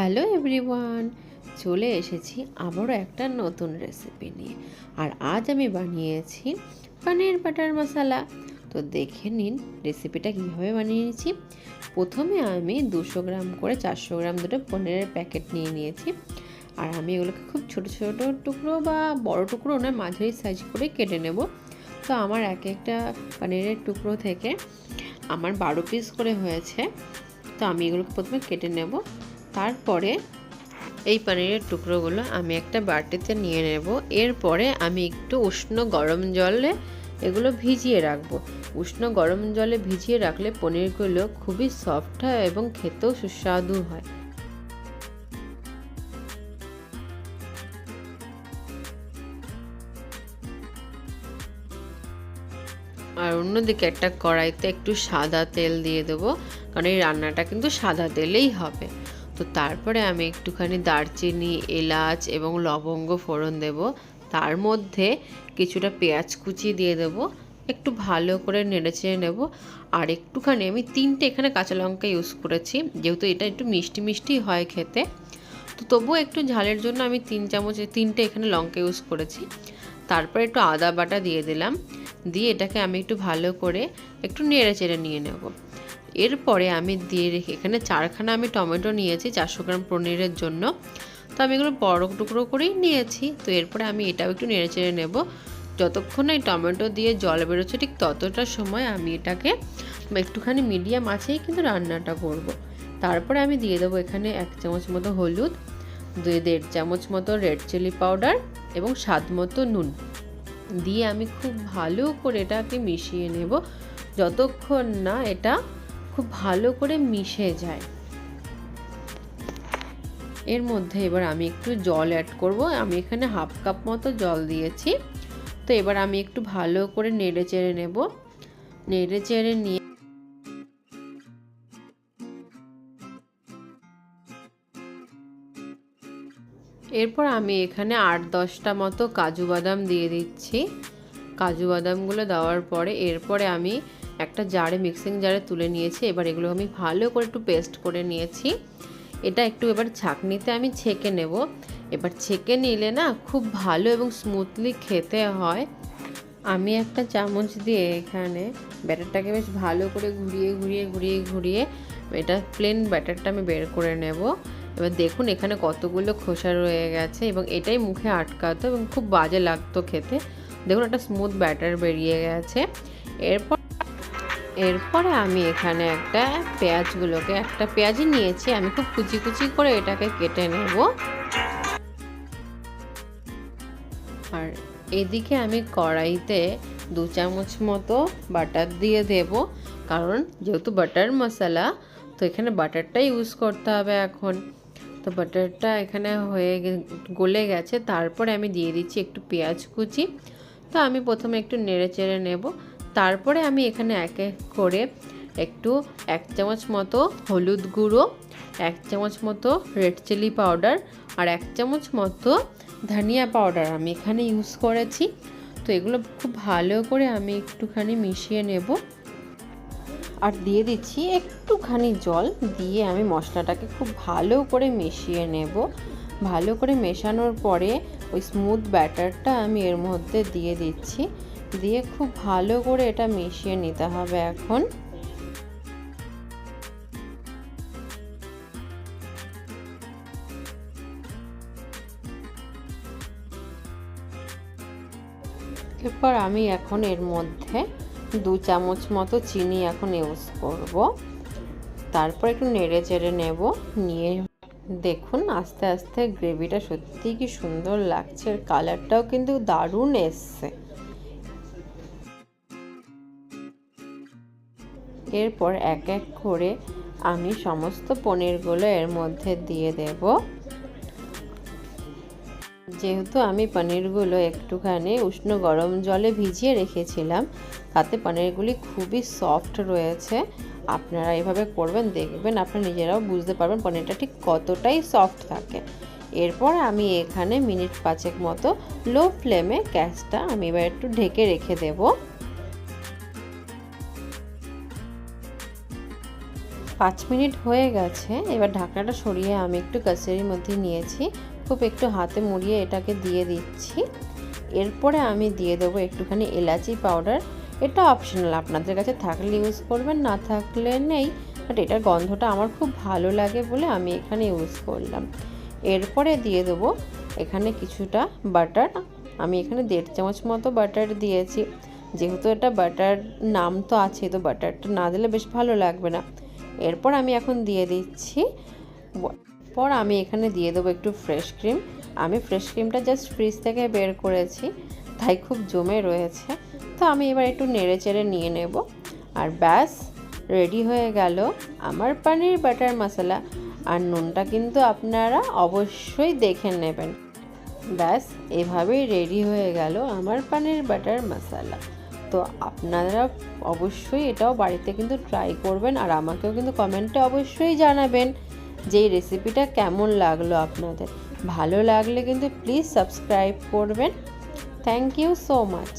Hello everyone, চলে এসেছি আবারও একটা নতুন রেসিপি নিয়ে। আর আজ আমি বানিয়েছি পনির বাটার মশলা। তো দেখে নিন রেসিপিটা কীভাবে বানিয়ে নিয়েছি। প্রথমে আমি 200 গ্রাম করে 400 গ্রাম দুটো পনিরের প্যাকেট নিয়ে নিয়েছি। আর আমি এগুলোকে খুব ছোট ছোট টুকরো বা বড় টুকরো না, মাঝারি সাইজ করে কেটে নেব। তো আমার এক একটা পনিরের টুকরো থেকে আমার 12 পিস করে হয়েছে। তো আমি এগুলোকে প্রথমে কেটে নেব। তারপরে এই পনিরের টুকরোগুলো আমি একটা বাটিতে নিয়ে নেব। এরপরে আমি একটু উষ্ণ গরম জলে এগুলো ভিজিয়ে রাখবো। উষ্ণ গরম জলে ভিজিয়ে রাখলে পনিরগুলো খুবই সফট হয় এবং খেতেও সুস্বাদু হয়। আর অন্যদিকে একটা কড়াইতে একটু সাদা তেল দিয়ে দেবো, কারণ এই রান্নাটা কিন্তু সাদা তেলেই হবে। তো তারপরে আমি একটুখানি দারচিনি, এলাচ এবং লবঙ্গ ফোড়ন দেব। তার মধ্যে কিছুটা পেঁয়াজ কুচি দিয়ে দেব। একটু ভালো করে নেড়েচেড়ে নেব। আর একটুখানি আমি 3টে এখানে কাঁচা লঙ্কা ইউজ করেছি, যেহেতু এটা একটু মিষ্টি মিষ্টি হয় খেতে। তো তবুও একটু ঝালের জন্য আমি 3টে এখানে লঙ্কা ইউজ করেছি। তারপর একটু আদা বাটা দিয়ে দিলাম। দিয়ে এটাকে আমি একটু ভালো করে একটু নেড়ে চেড়ে নিয়ে নেব। এরপরে আমি দিয়ে রেখে এখানে 4খানা আমি টমেটো নিয়েছি 400 গ্রাম পনিরের জন্য। তো আমি এগুলো বড় টুকরো করেই নিয়েছি। তো এরপরে আমি এটাও একটু নেড়ে চেড়ে নেব। যতক্ষণ এই টমেটো দিয়ে জল বেরোচ্ছে ঠিক ততটা সময় আমি এটাকে একটুখানি মিডিয়াম আঁচেই কিন্তু রান্নাটা করব। তারপরে আমি দিয়ে দেবো এখানে 1 চামচ মতো হলুদ, 1.5 চামচ মতো রেড চিলি পাউডার এবং স্বাদ মতো নুন দিয়ে আমি খুব ভালো করে এটাকে মিশিয়ে নেব, যতক্ষণ না এটা খুব ভালো করে মিশে যায়। এর মধ্যে এবার আমি একটু জল অ্যাড করব। আমি এখানে হাফ কাপ মতো জল দিয়েছি। তো এবার আমি একটু ভালো করে নেড়ে চেড়ে নেব। নেড়ে চেড়ে নিয়ে এরপর আমি এখানে 8-10টা মতো কাজু বাদাম দিয়ে দিচ্ছি। কাজু বাদামগুলো দেওয়ার পরে এরপরে আমি একটা মিক্সিং জারে তুলে নিয়েছি। এবার এগুলো আমি ভালো করে একটু পেস্ট করে নিয়েছি। এটা একটু এবার ছাঁকনিতে আমি ছেঁকে নেব। এবার ছেঁকে নিলে না খুব ভালো এবং স্মুথলি খেতে হয়। আমি একটা চামচ দিয়ে এখানে ব্যাটারটাকে বেশ ভালো করে ঘুরিয়ে এটা প্লেন ব্যাটারটা আমি বের করে নেব। এবার দেখুন এখানে কতগুলো খোসা রয়ে গেছে এবং এটাই মুখে আটকাতো এবং খুব বাজে লাগতো খেতে। দেখুন একটা স্মুথ ব্যাটার বেরিয়ে গেছে। এরপরে আমি এখানে একটা পেঁয়াজই নিয়েছি, আমি খুব কুচি কুচি করে এটাকে কেটে নেব। আর এদিকে আমি কড়াইতে 2 চামচ মতো বাটার দিয়ে দেব, কারণ যেহেতু বাটার মশলা তো এখানে বাটারটা ইউজ করতে হবে এখন। তো বাটারটা এখানে গলে গেছে। তারপরে আমি দিয়ে দিচ্ছি একটু পেঁয়াজ কুচি। তো আমি প্রথমে একটু নেড়ে চেড়ে নেব। তারপরে আমি এখানে এক এক করে একটু 1 চামচ মতো হলুদ গুঁড়ো, 1 চামচ মতো রেড চিলি পাউডার আর 1 চামচ মতো ধনিয়া পাউডার আমি এখানে ইউজ করেছি। তো এগুলো খুব ভালো করে আমি একটুখানি মিশিয়ে নেব। আর দিয়ে দিচ্ছি একটুখানি জল, দিয়ে আমি মশলাটাকে খুব ভালো করে মিশিয়ে নেব। ভালো করে মেশানোর পরে ওই স্মুথ ব্যাটারটা আমি এর মধ্যে দিয়ে দিচ্ছি। দিয়ে খুব ভালো করে এটা মিশিয়ে নিতে হবে এখন। এরপর আমি এখন এর মধ্যে 2 চামচ মতো চিনি এখন ইউজ করব। তারপর একটু নেড়ে চেড়ে নেব। নিয়ে দেখুন আস্তে আস্তে গ্রেভিটা সত্যিই কি সুন্দর লাগছে, আর কালারটাও কিন্তু দারুণ এসছে। এরপর এক এক করে আমি সমস্ত পনিরগুলো এর মধ্যে দিয়ে দেব। যেহেতু আমি পনিরগুলো একটুখানি উষ্ণ গরম জলে ভিজিয়ে রেখেছিলাম, তাতে পনিরগুলি খুবই সফট রয়েছে। আপনারা এভাবে করবেন, দেখবেন আপনারা নিজেরাও বুঝতে পারবেন পনিরটা ঠিক কতটাই সফট থাকে। এরপর আমি এখানে মিনিট 5 মতো লো ফ্লেমে গ্যাসটা আমি এবার একটু ঢেকে রেখে দেব। 5 মিনিট হয়ে গেছে। এবার ঢাকনাটা সরিয়ে আমি একটু কাসুরি মেথি নিয়েছি, খুব একটু হাতে মুড়িয়ে এটাকে দিয়ে দিচ্ছি। এরপরে আমি দিয়ে দেবো একটুখানি এলাচি পাউডার। এটা অপশনাল, আপনাদের কাছে থাকলে ইউজ করবেন, না থাকলে নেই, বাট এটার গন্ধটা আমার খুব ভালো লাগে বলে আমি এখানে ইউজ করলাম। এরপরে দিয়ে দেবো এখানে কিছুটা বাটার। আমি এখানে 1.5 চামচ মতো বাটার দিয়েছি, যেহেতু এটা বাটার নাম তো আছে, তো বাটারটা না দিলে বেশ ভালো লাগবে না। এরপর আমি এখন দিয়ে দিচ্ছি, আমি এখানে দিয়ে দেবো একটু ফ্রেশ ক্রিম। আমি ফ্রেশ ক্রিমটা জাস্ট ফ্রিজ থেকে বের করেছি, তাই খুব জমে রয়েছে। তো আমি এবার একটু নেড়ে চেড়ে নিয়ে নেব, আর ব্যাস রেডি হয়ে গেল আমার পনির বাটার মশলা। আর নুনটা কিন্তু আপনারা অবশ্যই দেখে নেবেন। ব্যাস এভাবেই রেডি হয়ে গেল আমার পনির বাটার মশলা। তো আপনারা অবশ্যই এটাও বাড়িতে কিন্তু ট্রাই করবেন, আর আমাকেও কিন্তু কমেন্টে অবশ্যই জানাবেন যে এই রেসিপিটা কেমন লাগলো আপনাদের। ভালো লাগলে কিন্তু প্লিজ সাবস্ক্রাইব করবেন। Thank you so much.